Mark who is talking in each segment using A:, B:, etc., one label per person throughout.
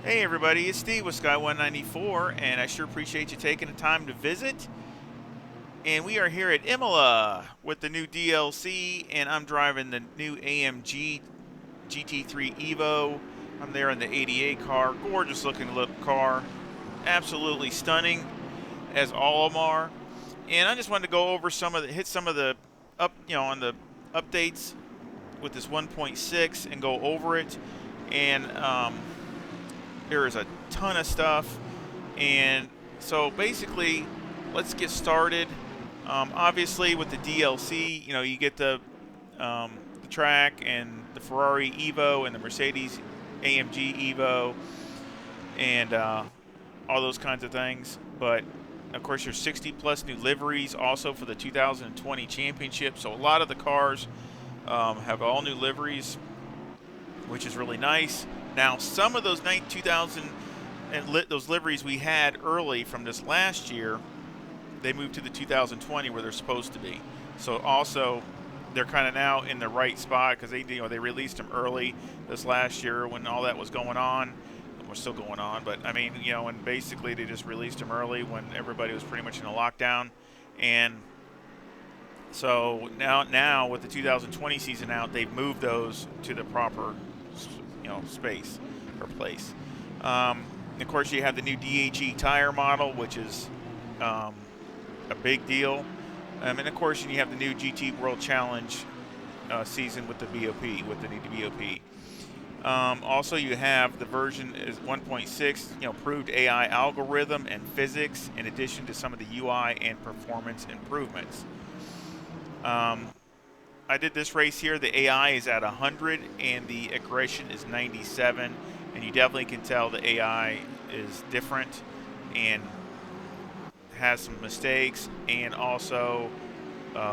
A: Hey everybody, it's Steve with Sky 194, and I sure appreciate you taking the time to visit. And we are here at IMOLA with the new DLC, and I'm driving the new AMG GT3 EVO. I'm there in the 88 car, gorgeous looking car, absolutely stunning, as all of them are. And I just wanted to go over hit some of the on the updates with this 1.6 and go over it. And there is a ton of stuff, and so basically, let's get started. Obviously, with the DLC, you get the track and the Ferrari Evo and the Mercedes AMG Evo and all those kinds of things. But of course, there's 60 plus new liveries also for the 2020 championship. So a lot of the cars have all new liveries, which is really nice. Now, some of those 2000 and those liveries we had early from this last year, they moved to the 2020 where they're supposed to be. So also, they're kind of now in the right spot because they released them early this last year when all that was going on. We're still going on, but I mean, and basically they just released them early when everybody was pretty much in a lockdown, and so now with the 2020 season out, they've moved those to the proper space or place. Of course, you have the new DHE tire model, which is a big deal. And of course, you have the new GT World Challenge season with the BOP, with the new BOP. Also, you have the version is 1.6, improved AI algorithm and physics, in addition to some of the UI and performance improvements. I did this race here. The AI is at 100 and the aggression is 97, and you definitely can tell the AI is different and has some mistakes, and also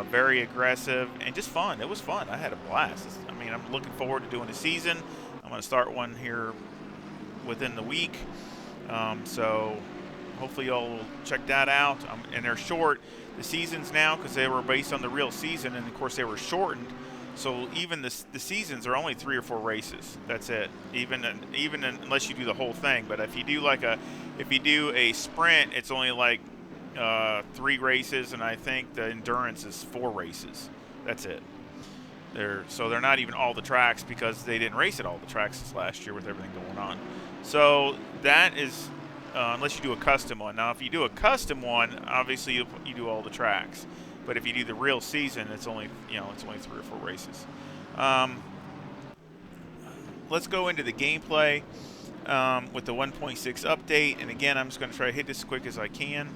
A: very aggressive and just fun. It was fun. I had a blast. I mean, I'm looking forward to doing the season. I'm going to start one here within the week, so hopefully y'all will check that out. And they're short. The seasons now, because they were based on the real season, and of course they were shortened. So even the seasons are only 3 or 4 races. That's it. Even unless you do the whole thing. But if you do a sprint, it's only like 3 races, and I think the endurance is 4 races. That's it. So they're not even all the tracks because they didn't race at all the tracks this last year with everything going on. So that is. Unless you do a custom one. Now, if you do a custom one, obviously you do all the tracks. But if you do the real season, it's only 3 or 4 races. Let's go into the gameplay with the 1.6 update. And again, I'm just going to try to hit this as quick as I can.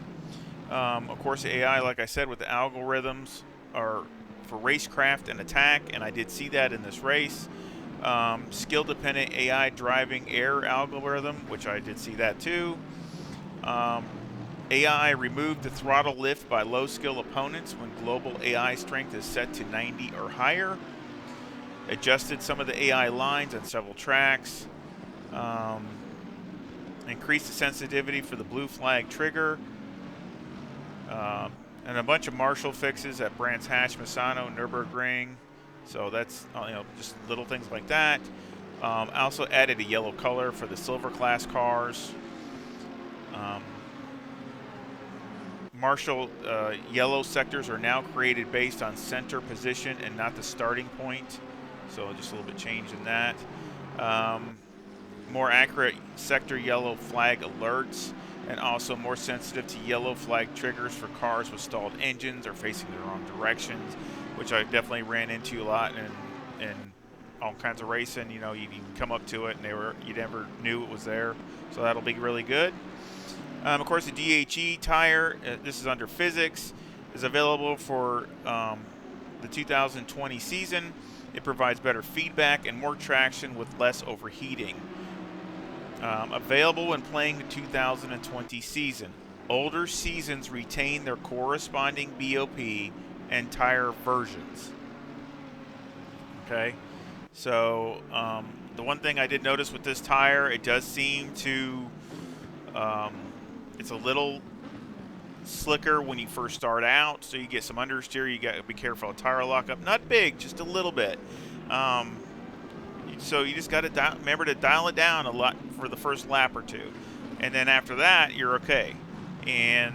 A: Of course, the AI, like I said, with the algorithms are for racecraft and attack, and I did see that in this race. Skill-dependent AI driving air algorithm, which I did see that too. AI removed the throttle lift by low-skill opponents when global AI strength is set to 90 or higher. Adjusted some of the AI lines on several tracks. Increased the sensitivity for the blue flag trigger. And a bunch of Marshall fixes at Brands Hatch, Misano, Nürburgring. So that's just little things like that. I also added a yellow color for the silver class cars. Marshall yellow sectors are now created based on center position and not the starting point. So just a little bit change in that. More accurate sector yellow flag alerts, and also more sensitive to yellow flag triggers for cars with stalled engines or facing the wrong directions, which I definitely ran into a lot in all kinds of racing. You come up to it and you never knew it was there. So that'll be really good. Of course, the DHE tire, this is under physics, is available for the 2020 season. It provides better feedback and more traction with less overheating. Available when playing the 2020 season. Older seasons retain their corresponding BOP and tire versions. Okay, so the one thing I did notice with this tire, it does seem to, it's a little slicker when you first start out, so you get some understeer. You got to be careful of tire lockup. Not big, just a little bit. So you just got to remember to dial it down a lot for the first lap or two, and then after that you're okay. And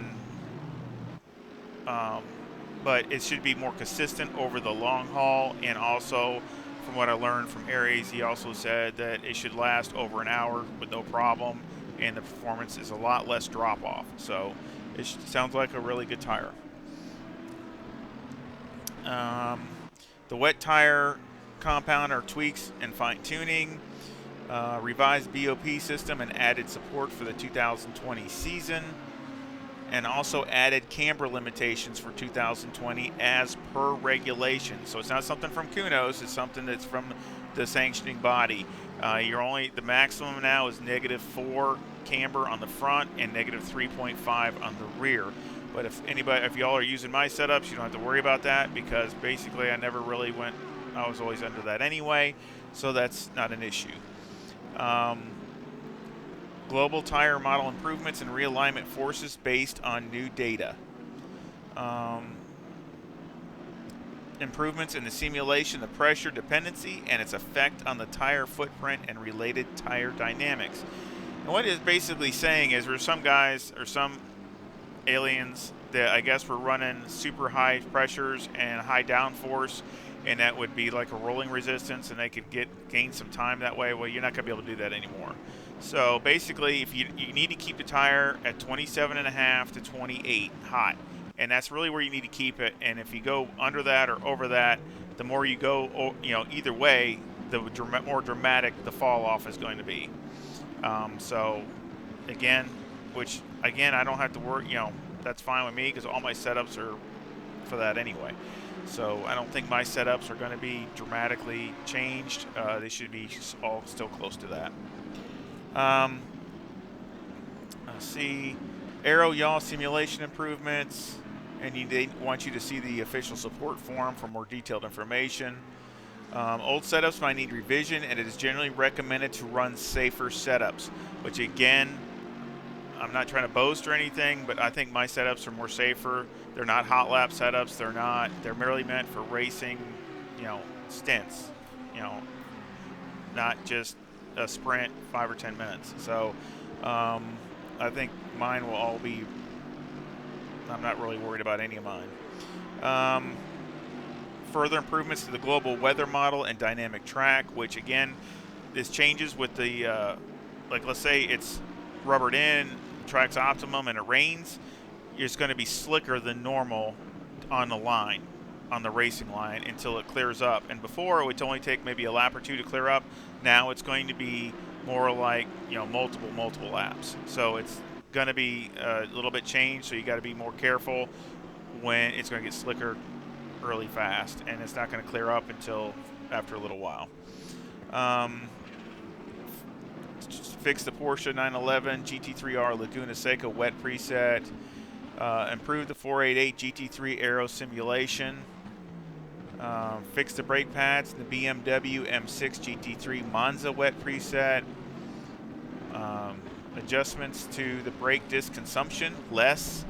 A: but it should be more consistent over the long haul. And also, from what I learned from Aries, he also said that it should last over an hour with no problem, and the performance is a lot less drop off. So it sounds like a really good tire. The wet tire compound are tweaks and fine-tuning, revised BOP system and added support for the 2020 season, and also added camber limitations for 2020 as per regulation. So it's not something from Kunos, it's something that's from the sanctioning body. The maximum now is -4 camber on the front and -3.5 on the rear. But if y'all are using my setups, you don't have to worry about that, because basically I was always under that anyway, so that's not an issue. Global tire model improvements and realignment forces based on new data. Improvements in the simulation of pressure dependency and its effect on the tire footprint and related tire dynamics. And what it's basically saying is there's some guys or some aliens that I guess were running super high pressures and high downforce, and that would be like a rolling resistance, and they could gain some time that way. Well, you're not going to be able to do that anymore. So basically, if you need to keep the tire at 27.5 to 28 hot, and that's really where you need to keep it. And if you go under that or over that, the more you go, either way, the more dramatic the fall off is going to be. So again, I don't have to worry. That's fine with me, because all my setups are for that anyway. So I don't think my setups are going to be dramatically changed. They should be all still close to that. Let's see, aero yaw simulation improvements, and they want you to see the official support form for more detailed information. Old setups might need revision, and it is generally recommended to run safer setups, which again, I'm not trying to boast or anything, but I think my setups are more safer. They're not hot lap setups. They're merely meant for racing, stints, not just a sprint 5 or 10 minutes. So I think mine will all be, I'm not really worried about any of mine. Further improvements to the global weather model and dynamic track, which again, this changes with the, let's say it's rubbered in, track's optimum, and it rains, it's going to be slicker than normal on the line, on the racing line, until it clears up. And before, it would only take maybe a lap or two to clear up. Now it's going to be more like, multiple laps. So it's going to be a little bit changed, so you got to be more careful when it's going to get slicker really fast, and it's not going to clear up until after a little while. Fix the Porsche 911 GT3R Laguna Seca wet preset. Improve the 488 GT3 aero simulation. Fix the brake pads in the BMW M6 GT3 Monza wet preset. Adjustments to the brake disc consumption, less.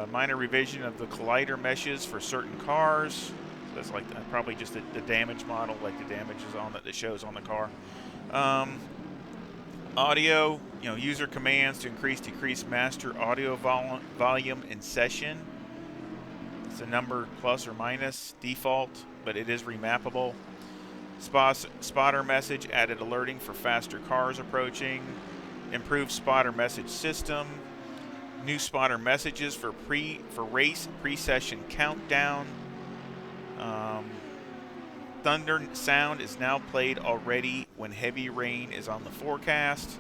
A: Minor revision of the collider meshes for certain cars. That's like probably just the damage model, like the damages that shows on the car. Audio, user commands to decrease master audio volume in session. It's a number plus or minus default, but it is remappable. Spotter message added alerting for faster cars approaching. Improved spotter message system. New spotter messages for race pre-session countdown. Thunder sound is now played already when heavy rain is on the forecast.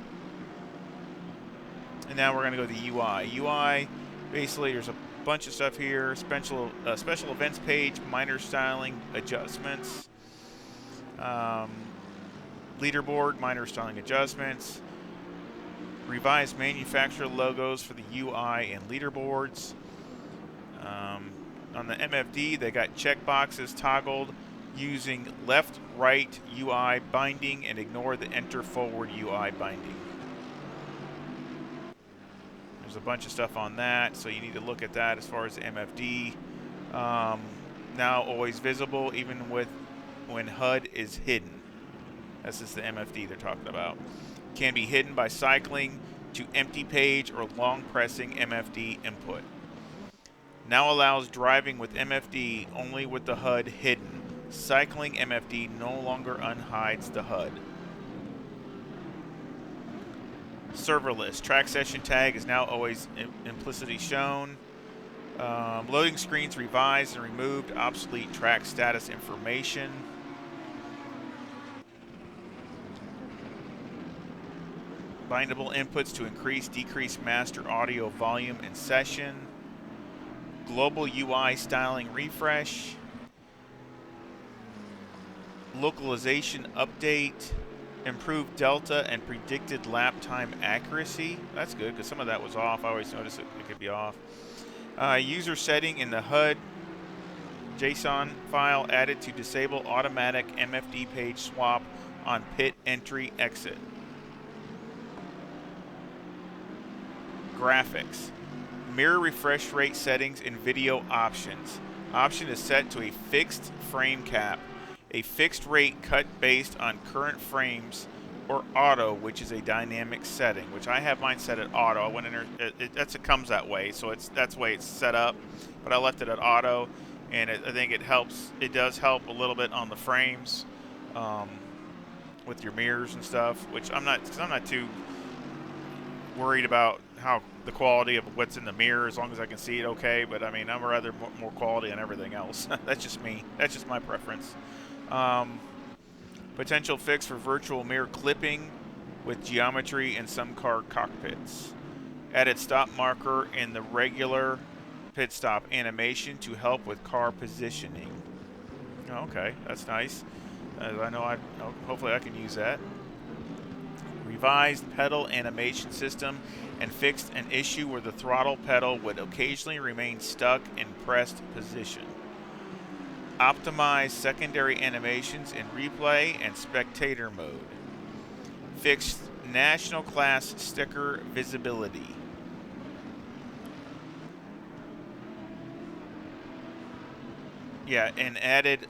A: And now we're going to go to the UI. UI, basically, there's a bunch of stuff here. Special events page, minor styling adjustments. Leaderboard, minor styling adjustments. Revised manufacturer logos for the UI and leaderboards. On the MFD, they got checkboxes toggled using left-right UI binding and ignore the enter-forward UI binding. There's a bunch of stuff on that, so you need to look at that as far as the MFD. Now always visible, even when HUD is hidden. This is the MFD they're talking about. Can be hidden by cycling to empty page or long pressing MFD input. Now allows driving with MFD only with the HUD hidden. Cycling MFD no longer unhides the HUD. Serverless. Track session tag is now always implicitly shown. Loading screens revised and removed obsolete track status information. Bindable inputs to increase, decrease master audio volume in session. Global UI styling refresh. Localization update. Improved delta and predicted lap time accuracy. That's good because some of that was off. I always notice it could be off. User setting in the HUD JSON file added to disable automatic MFD page swap on pit entry exit. Graphics. Mirror refresh rate settings in video options. Option is set to a fixed frame cap. A fixed rate cut based on current frames, or auto, which is a dynamic setting, which I have mine set at auto. I went in there, it comes that way, so that's the way it's set up, but I left it at auto, and I think it helps. It does help a little bit on the frames with your mirrors and stuff, which I'm not too worried about how the quality of what's in the mirror, as long as I can see it okay. But I mean, I'm rather more quality on everything else. That's just me. That's just my preference. Potential fix for virtual mirror clipping with geometry in some car cockpits. Added stop marker in the regular pit stop animation to help with car positioning. Okay, that's nice. I know hopefully I can use that. Revised pedal animation system and fixed an issue where the throttle pedal would occasionally remain stuck in pressed position. Optimize secondary animations in replay and spectator mode. Fixed national class sticker visibility. Yeah, and added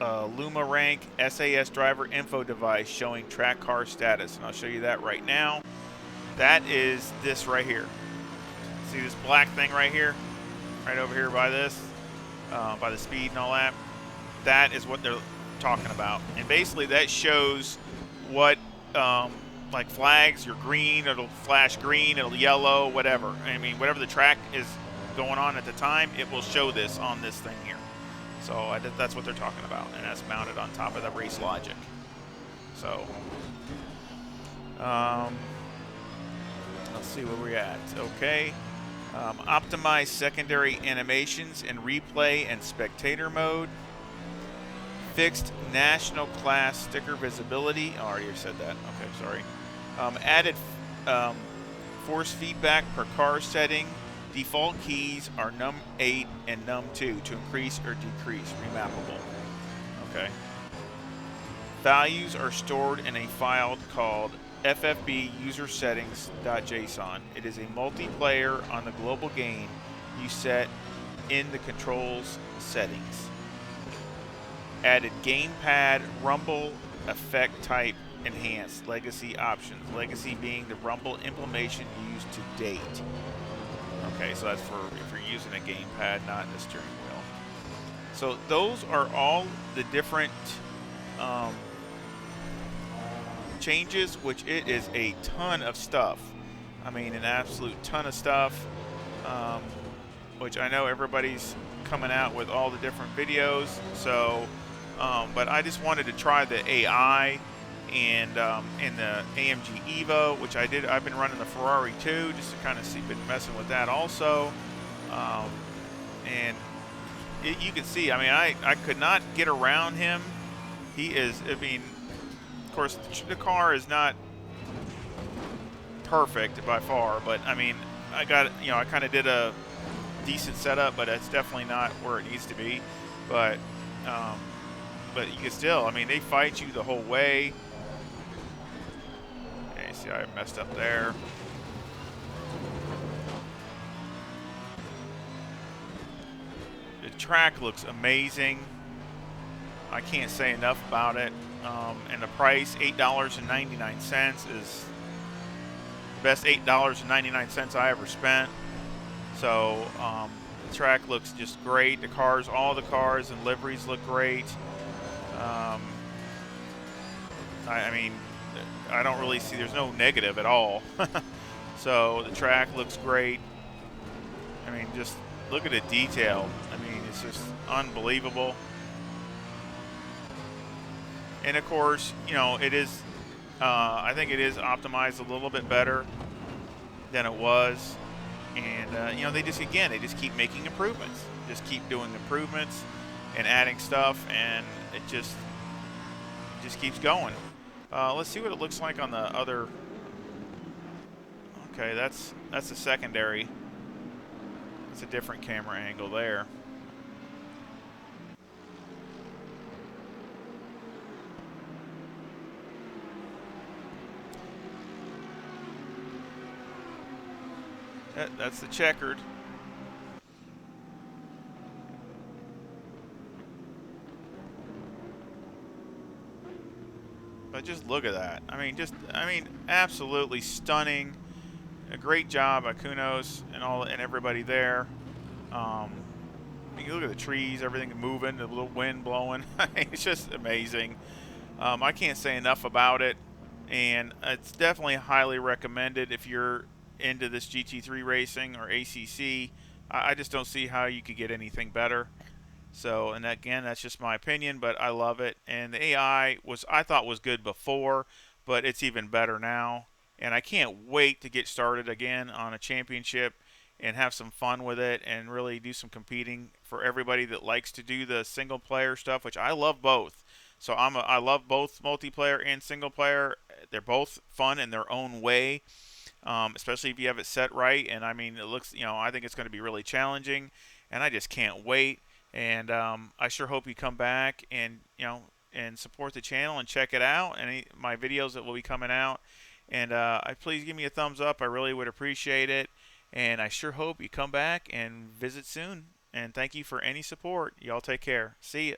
A: Luma Rank SAS driver info device showing track car status. And I'll show you that right now. That is this right here. See this black thing right here? Right over here by this? By the speed and all that. That is what they're talking about. And basically that shows what, like flags, you're green, it'll flash green, it'll yellow, whatever. I mean, whatever the track is going on at the time, it will show this on this thing here. So that's what they're talking about, and that's mounted on top of the Race Logic. So, let's see where we're at. Okay. Optimize secondary animations in replay and spectator mode. Fixed national class sticker visibility. Oh, I already said that. Okay, sorry. Added force feedback per car setting. Default keys are num 8 and num 2 to increase or decrease. Remappable. Okay. Values are stored in a file called FFB user settings.json. It is a multiplayer on the global game you set in the controls settings. Added gamepad rumble effect type enhanced legacy options. Legacy being the rumble implementation used to date. Okay, so that's for if you're using a gamepad, not in the steering wheel. So those are all the different changes, which it is a ton of stuff. I mean, an absolute ton of stuff, which I know everybody's coming out with all the different videos. So, but I just wanted to try the AI and in the AMG EVO, which I did. I've been running the Ferrari too, just to kind of see, been messing with that also. And you can see, I mean, I could not get around him. He is, I mean, of course, the car is not perfect by far, but I mean, I got, you know, I kind of did a decent setup, but it's definitely not where it needs to be. But you can still, I mean, they fight you the whole way. Okay, see, I messed up there. The track looks amazing. I can't say enough about it. And the price, $8.99, is the best $8.99 I ever spent. So the track looks just great. The cars, all the cars and liveries look great. I mean, I don't really see, there's no negative at all. So the track looks great. I mean, just look at the detail. I mean, it's just unbelievable. And of course, you know, it is, I think it is optimized a little bit better than it was. And, you know, they just keep making improvements. Just keep doing improvements and adding stuff, and it just keeps going. Let's see what it looks like on the other. Okay, that's a secondary. It's a different camera angle there. That's the checkered. But just look at that. I mean, absolutely stunning. A great job by Kunos and everybody there. You look at the trees, everything moving, the little wind blowing. It's just amazing. I can't say enough about it, and it's definitely highly recommended if you're into this GT3 racing or ACC. I just don't see how you could get anything better. So, and again, that's just my opinion, but I love it. And the AI I thought was good before, but it's even better now. And I can't wait to get started again on a championship and have some fun with it and really do some competing for everybody that likes to do the single player stuff, which I love both. So I love both multiplayer and single player. They're both fun in their own way, especially if you have it set right. And I mean, it looks, you know, I think it's going to be really challenging, and I just can't wait. And I sure hope you come back and, you know, and support the channel and check it out. And my videos that will be coming out. And please give me a thumbs up. I really would appreciate it. And I sure hope you come back and visit soon. And thank you for any support. Y'all take care. See ya.